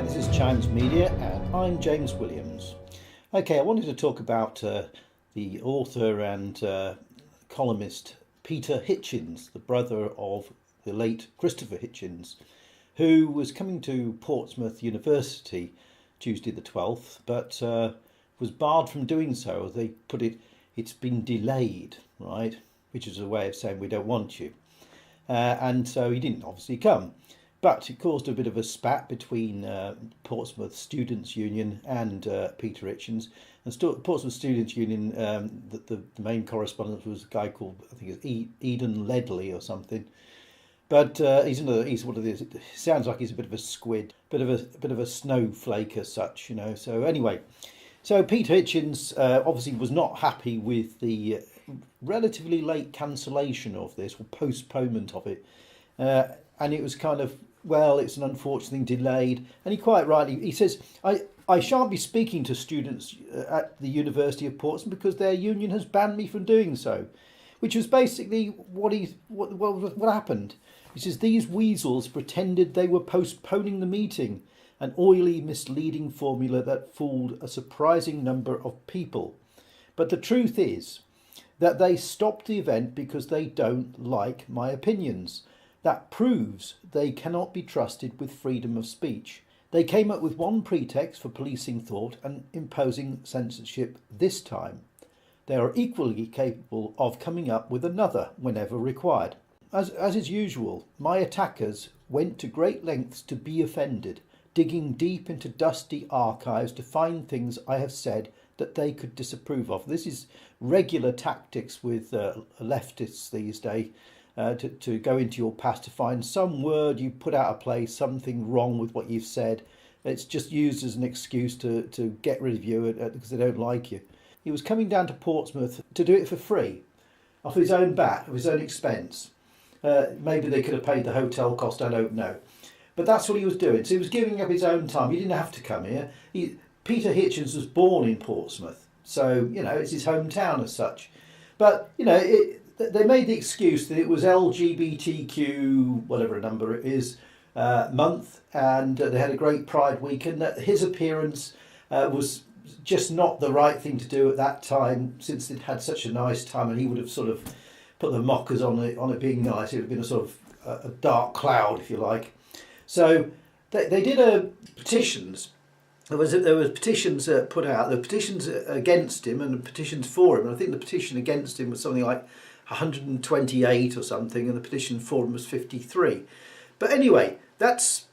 This is Chimes Media and I'm James Williams. Okay, I wanted to talk about the author and columnist Peter Hitchens, the brother of the late Christopher Hitchens, who was coming to Portsmouth University Tuesday the 12th, but was barred from doing so. They put it's been delayed, right? Which is a way of saying we don't want you. And so he didn't obviously come. But it caused a bit of a spat between Portsmouth Students' Union and Peter Hitchens. And Portsmouth Students' Union, the main correspondent was a guy called, I think it's Eden Ledley or something. But he's one of these. Sounds like he's a bit of a squid, bit of a snowflake as such, you know. So anyway, so Peter Hitchens obviously was not happy with the relatively late cancellation of this, or postponement of it, and it was kind of, well, it's an unfortunate thing, delayed. And he quite rightly, he says, I shan't be speaking to students at the University of Portsmouth because their union has banned me from doing so, which was basically what happened. He says, these weasels pretended they were postponing the meeting, an oily, misleading formula that fooled a surprising number of people. But the truth is that they stopped the event because they don't like my opinions. That proves they cannot be trusted with freedom of speech. They came up with one pretext for policing thought and imposing censorship this time. They are equally capable of coming up with another whenever required. As is usual, my attackers went to great lengths to be offended, digging deep into dusty archives to find things I have said that they could disapprove of. This is regular tactics with leftists these days. To go into your past to find some word you put out of place, something wrong with what you've said. It's just used as an excuse to get rid of you because they don't like you. He was coming down to Portsmouth to do it for free, off his own bat, of his own expense. Maybe they could have paid the hotel cost, I don't know. But that's what he was doing. So he was giving up his own time. He didn't have to come here. Peter Hitchens was born in Portsmouth, so, you know, it's his hometown as such. But, you know, they made the excuse that it was LGBTQ, whatever number it is, month, and they had a great Pride week, and that his appearance was just not the right thing to do at that time, since it had such a nice time, and he would have sort of put the mockers on it being nice. It would have been a sort of a dark cloud, if you like. So they did petitions. There was petitions put out. The petitions against him and the petitions for him. And I think the petition against him was something like 128 or something, and the petition for him was 53. But anyway, that's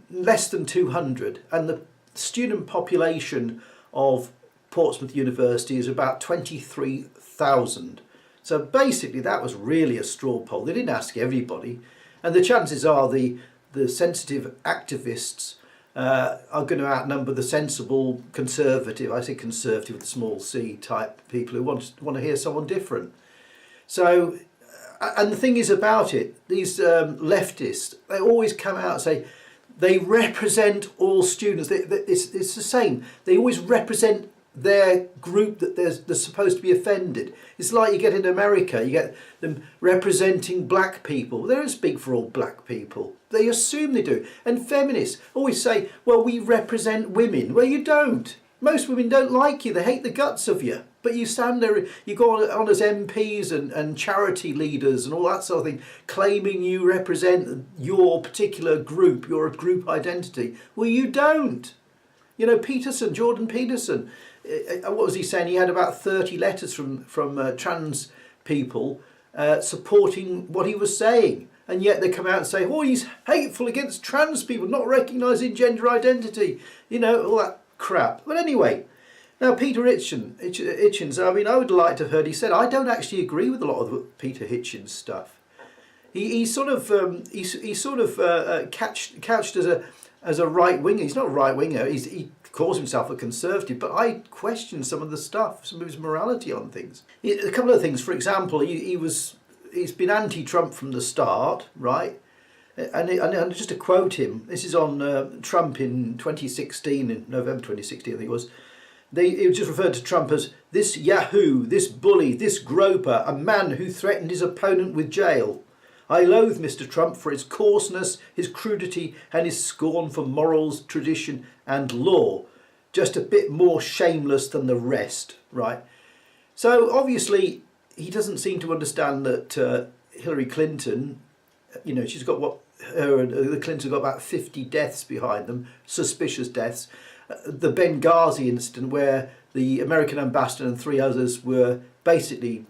less than 200, and the student population of Portsmouth University is about 23,000. So basically that was really a straw poll. They didn't ask everybody, and the chances are the sensitive activists are going to outnumber the sensible conservative, I say conservative with a small c type people who want to hear someone different. So, and the thing is about it, these leftists, they always come out and say they represent all students. It's the same. They always represent their group that they're supposed to be offended. It's like you get in America, you get them representing black people. They don't speak for all black people. They assume they do. And feminists always say, well, we represent women. Well, you don't. Most women don't like you. They hate the guts of you. But you stand there, you go on as MPs and charity leaders and all that sort of thing, claiming you represent your particular group, your group identity. Well, you don't. You know, Jordan Peterson, what was he saying? He had about 30 letters from trans people supporting what he was saying. And yet they come out and say, oh, he's hateful against trans people, not recognising gender identity. You know, all that crap. But anyway, now Peter Hitchens, I mean, I would like to have heard, he said, I don't actually agree with a lot of the Peter Hitchens stuff. He's couched as a right winger. He's not a right winger. He calls himself a conservative, but I question some of the stuff, some of his morality on things. A couple of things. For example, he's been anti-Trump from the start, right? And just to quote him, this is on Trump in 2016, in November 2016, I think it was. He just referred to Trump as this yahoo, this bully, this groper, a man who threatened his opponent with jail. I loathe Mr. Trump for his coarseness, his crudity, and his scorn for morals, tradition, and law. Just a bit more shameless than the rest, right? So obviously, he doesn't seem to understand that Hillary Clinton, you know, she's got her and the Clintons have got about 50 deaths behind them, suspicious deaths. The Benghazi incident, where the American ambassador and 3 others were basically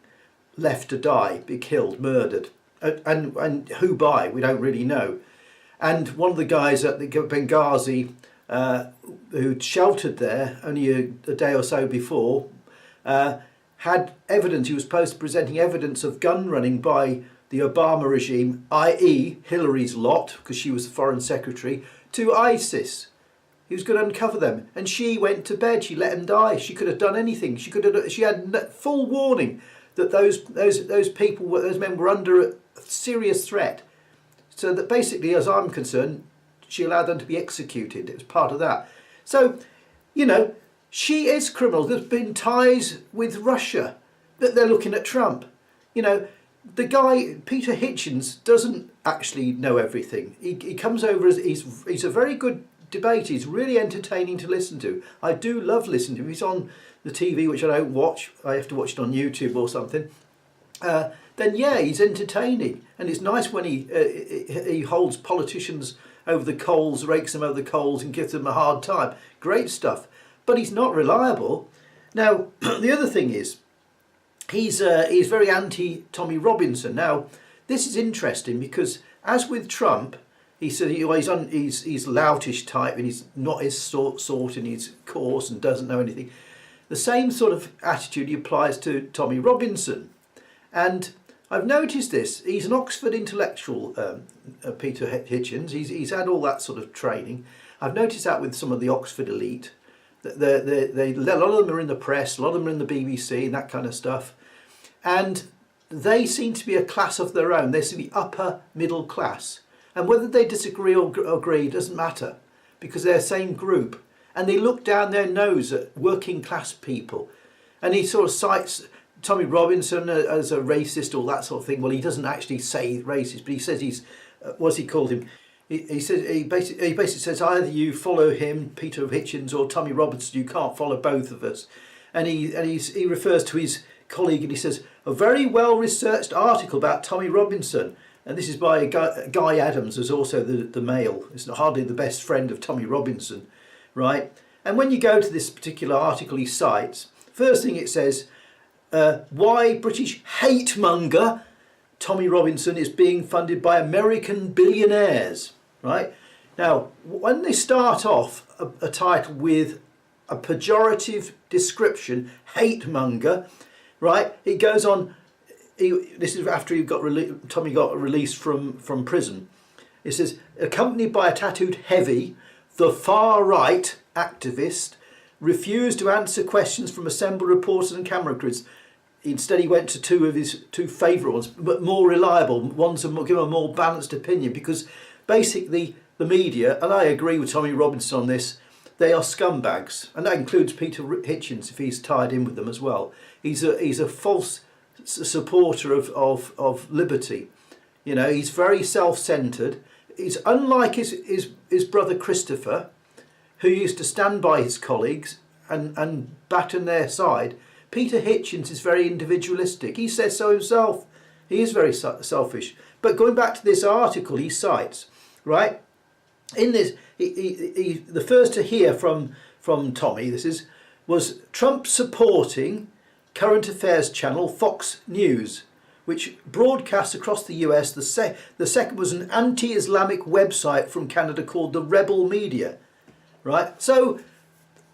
left to die, be killed, murdered. And who by, we don't really know. And one of the guys at the Benghazi who'd sheltered there only a day or so before had evidence, he was supposed to be presenting evidence of gun running by the Obama regime, i.e. Hillary's lot, because she was the foreign secretary, to ISIS. He was going to uncover them, and she went to bed. She let him die. She could have done anything. She had full warning that those people, those men were under a serious threat. So that basically, as I'm concerned, she allowed them to be executed. It was part of that. So, you know, she is criminal. There's been ties with Russia, that they're looking at Trump. You know, the guy, Peter Hitchens, doesn't actually know everything. He comes over as, he's a very good debater. He's really entertaining to listen to. I do love listening to him. He's on the TV, which I don't watch. I have to watch it on YouTube or something. Then yeah, he's entertaining, and it's nice when he holds politicians over the coals, rakes them over the coals, and gives them a hard time. Great stuff. But he's not reliable. Now the other thing is, he's very anti Tommy Robinson. Now this is interesting because, as with Trump, he said he's loutish type and he's not his sort and he's coarse and doesn't know anything. The same sort of attitude he applies to Tommy Robinson. And I've noticed this. He's an Oxford intellectual, Peter Hitchens. He's had all that sort of training. I've noticed that with some of the Oxford elite. A lot of them are in the press, a lot of them are in the BBC and that kind of stuff. And they seem to be a class of their own. They seem to be upper middle class. And whether they disagree or agree doesn't matter, because they're the same group. And they look down their nose at working class people. And he sort of cites Tommy Robinson as a racist, all that sort of thing. Well, he doesn't actually say racist, but he says he's, what's he called him? He basically says either you follow him, Peter Hitchens, or Tommy Robinson. You can't follow both of us. And he refers to his colleague and he says, a very well researched article about Tommy Robinson. And this is by Guy Adams, who's also the male. It's hardly the best friend of Tommy Robinson, right? And when you go to this particular article he cites, first thing it says, why British hate monger Tommy Robinson is being funded by American billionaires, right? Now, when they start off a title with a pejorative description, hate monger, right? It goes on. This is after Tommy got released from prison. It says, accompanied by a tattooed heavy, the far-right activist refused to answer questions from assembled reporters and camera crews. Instead, he went to two of his favourite ones, but more reliable ones, and give a more balanced opinion, because basically the media, and I agree with Tommy Robinson on this, they are scumbags, and that includes Peter Hitchens if he's tied in with them as well. He's a false supporter of liberty. You know, he's very self-centered. He's unlike his brother Christopher, who used to stand by his colleagues and batten their side. Peter Hitchens is very individualistic. He says so himself. He is very selfish. But going back to this article he cites, right? In this, the first to hear from Tommy, was Trump supporting current affairs channel Fox News, which broadcasts across the US. The second was an anti-Islamic website from Canada called the Rebel Media, right? So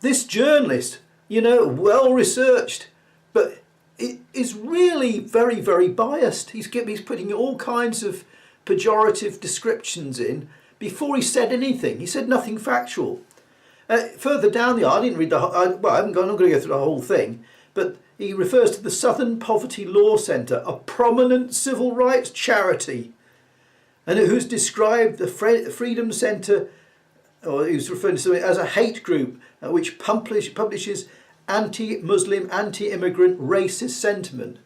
this journalist, you know, well researched, but it is really very, very biased. He's putting all kinds of pejorative descriptions in before he said anything. He said nothing factual. Further down the I didn't read the I'm not going to go through the whole thing, but he refers to the Southern Poverty Law Centre, a prominent civil rights charity, and who's described the Freedom Centre, or he's referring to it as a hate group which publishes anti-Muslim, anti-immigrant, racist sentiment.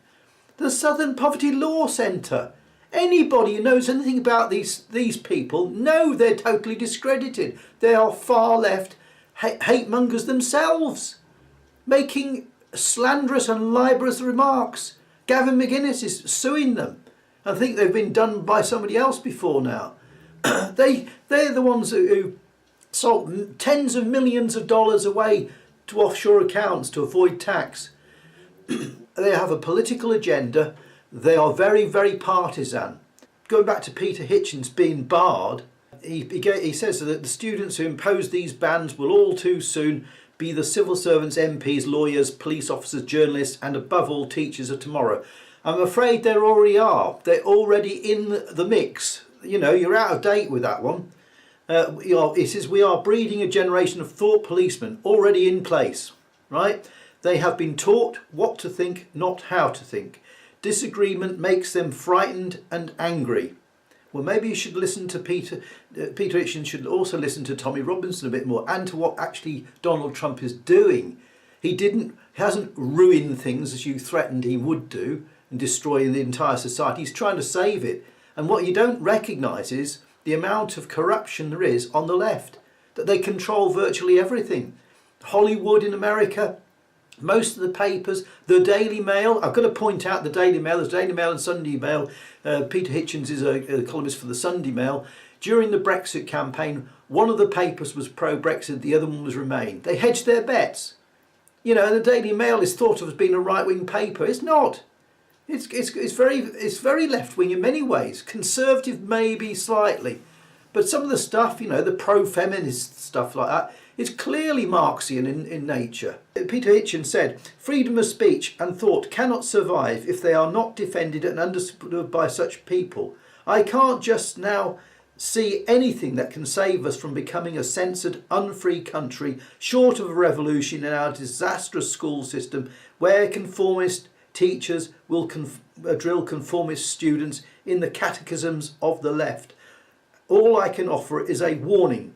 The Southern Poverty Law Centre Anybody who knows anything about these people know they're totally discredited. They are far left hate mongers themselves, making slanderous and libelous remarks. Gavin McGuinness is suing them. I think they've been done by somebody else before now. They're the ones who sold tens of millions of dollars away to offshore accounts to avoid tax. They have a political agenda. They are very, very partisan. Going back to Peter Hitchens being barred, he says that the students who impose these bans will all too soon be the civil servants, MPs, lawyers, police officers, journalists, and above all teachers of tomorrow. I'm afraid they already are. They're already in the mix. You know, you're out of date with that one. It says we are breeding a generation of thought policemen already in place, right? They have been taught what to think, not how to think. Disagreement makes them frightened and angry. Well, maybe you should listen to Peter Hitchens should also listen to Tommy Robinson a bit more, and to what actually Donald Trump is doing. He hasn't ruined things as you threatened he would do and destroy the entire society. He's trying to save it. And what you don't recognise is the amount of corruption there is on the left, that they control virtually everything. Hollywood in America, most of the papers, the Daily Mail. I've got to point out the Daily Mail. There's Daily Mail and Sunday Mail. Peter Hitchens is a columnist for the Sunday Mail. During the Brexit campaign, one of the papers was pro-Brexit, the other one was Remain. They hedged their bets. You know, the Daily Mail is thought of as being a right-wing paper. It's not. It's very left-wing in many ways. Conservative maybe slightly. But some of the stuff, you know, the pro-feminist stuff like that, is clearly Marxian in nature. Peter Hitchens said, freedom of speech and thought cannot survive if they are not defended and understood by such people. I can't just now see anything that can save us from becoming a censored, unfree country, short of a revolution in our disastrous school system, where conformist teachers will drill conformist students in the catechisms of the left. All I can offer is a warning.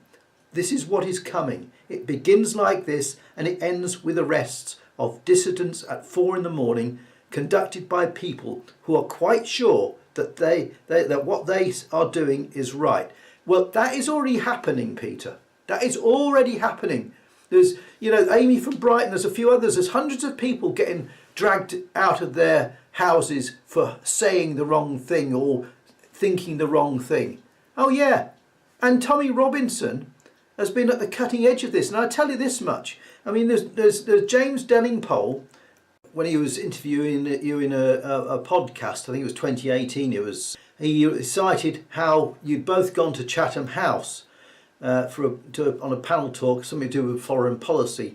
This is what is coming. It begins like this and it ends with arrests of dissidents at 4 a.m, conducted by people who are quite sure that that what they are doing is right. Well, that is already happening, Peter. That is already happening. There's, you know, Amy from Brighton, there's a few others. There's hundreds of people getting dragged out of their houses for saying the wrong thing or thinking the wrong thing. Oh yeah, and Tommy Robinson has been at the cutting edge of this. And I tell you this much. I mean, there's James Delingpole, when he was interviewing you in a podcast, I think it was 2018, he cited how you'd both gone to Chatham House on a panel talk, something to do with foreign policy.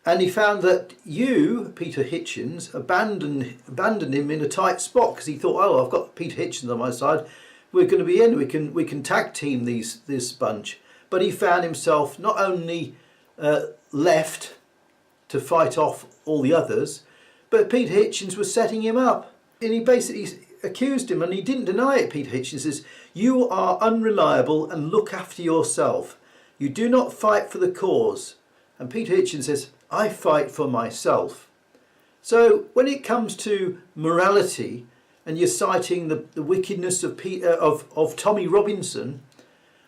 And he found that you, Peter Hitchens, abandoned him in a tight spot because he thought, oh, I've got Peter Hitchens on my side. We're going to be in. We can tag team this bunch. But he found himself not only left to fight off all the others, but Peter Hitchens was setting him up. And he basically accused him, and he didn't deny it. Peter Hitchens says, you are unreliable and look after yourself. You do not fight for the cause. And Peter Hitchens says, I fight for myself. So when it comes to morality, and you're citing the wickedness of Tommy Robinson,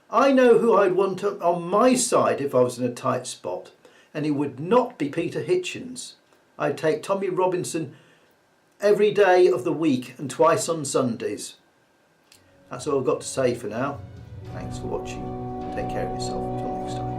I know who I'd want on my side if I was in a tight spot, and it would not be Peter Hitchens. I'd take Tommy Robinson every day of the week and twice on Sundays. That's all I've got to say for now. Thanks for watching. Take care of yourself. Until next time.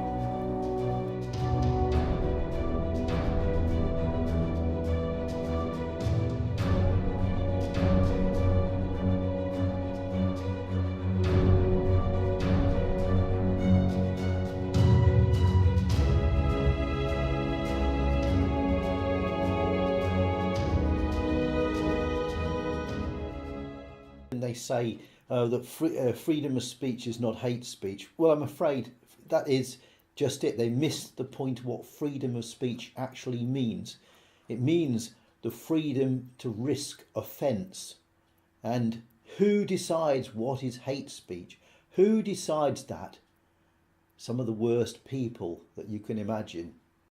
They say that freedom of speech is not hate speech. Well, I'm afraid that is just it. They missed the point of what freedom of speech actually means. It means the freedom to risk offence. And who decides what is hate speech? Who decides that? Some of the worst people that you can imagine.